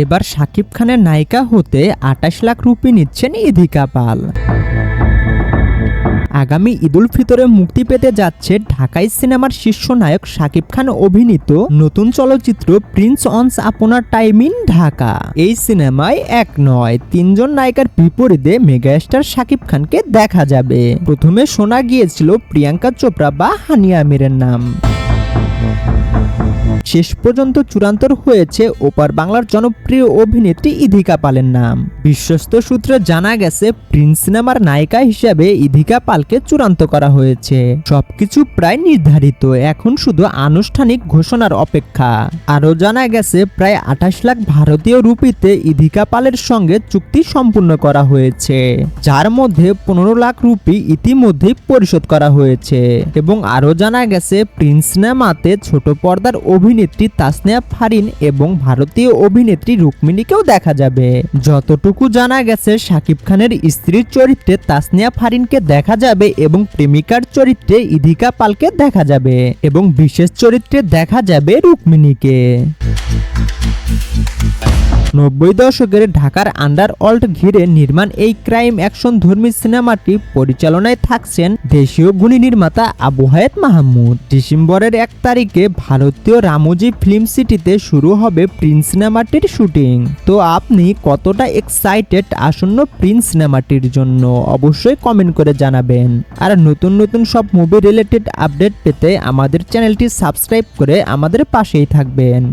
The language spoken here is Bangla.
এবার শাকিব খানের নায়িকা হতে ২৮ লাখ রুপি নিচ্ছেন ইধিকা পাল। আগামী ঈদুল ফিতরে মুক্তি পেতে যাচ্ছে ঢাকাই সিনেমার শীর্ষ নায়ক শাকিব খান অভিনীত নতুন চলচ্চিত্র Prince once upon a time in Dhaka. এই সিনেমায় এক নয় ৩ জন নায়িকার বিপরীতে মেগাস্টার শাকিব খানকে দেখা যাবে। প্রথমে শোনা গিয়েছিল প্রিয়াঙ্কা চোপড়া বা হানিয়া আমিরের নাম, শেষ পর্যন্ত চূড়ান্ত হয়েছে ওপার বাংলার জনপ্রিয় অভিনেত্রী ইধিকা পালের নাম। বিশ্বস্ত সূত্রে জানা গেছে প্রিন্স সিনেমার নায়িকা হিসেবে ইধিকা পালকে চূড়ান্ত করা হয়েছে। সবকিছু প্রায় নির্ধারিত, এখন শুধু আনুষ্ঠানিক ঘোষণার অপেক্ষা। আরও জানা গেছে প্রায় ২৮ লাখ ভারতীয় রুপিতে ইধিকা পালের সঙ্গে চুক্তি সম্পূর্ণ করা হয়েছে, যার মধ্যে ১৫ লাখ রুপি ইতিমধ্যেই পরিশোধ করা হয়েছে। এবং আরও জানা গেছে প্রিন্স সিনেমাতে ছোট পর্দার অভিনেত্রী তাসনিয়া ফারিন এবং ভারতীয় অভিনেত্রী রুক্মিণীকেও দেখা যাবে। যতটুকু জানা গেছে শাকিব খানের স্ত্রীর চরিত্রে তাসনিয়া ফারিনকে দেখা যাবে এবং প্রেমিকার চরিত্রে ইধিকা পালকে দেখা যাবে এবং বিশেষ চরিত্রে দেখা যাবে রুক্মিণীকে। ৯০ দশকের ঢাকার আন্ডারওয়ার্ল্ড ঘিরে নির্মাণ এই ক্রাইম অ্যাকশন ধর্মী সিনেমাটি পরিচালনায় থাকছেন দেশীয় গুণী নির্মাতা আবু হায়াত মাহমুদ। ডিসেম্বরের ১ তারিখে ভারতীয় রামোজি ফিল্ম সিটিতে শুরু হবে প্রিন্স সিনেমাটির শুটিং। তো আপনি কতটা এক্সাইটেড আসন্ন প্রিন্স সিনেমাটির জন্য অবশ্যই কমেন্ট করে জানাবেন। আর নতুন নতুন সব মুভি রিলেটেড আপডেট পেতে আমাদের চ্যানেলটি সাবস্ক্রাইব করে আমাদের পাশেই থাকবেন।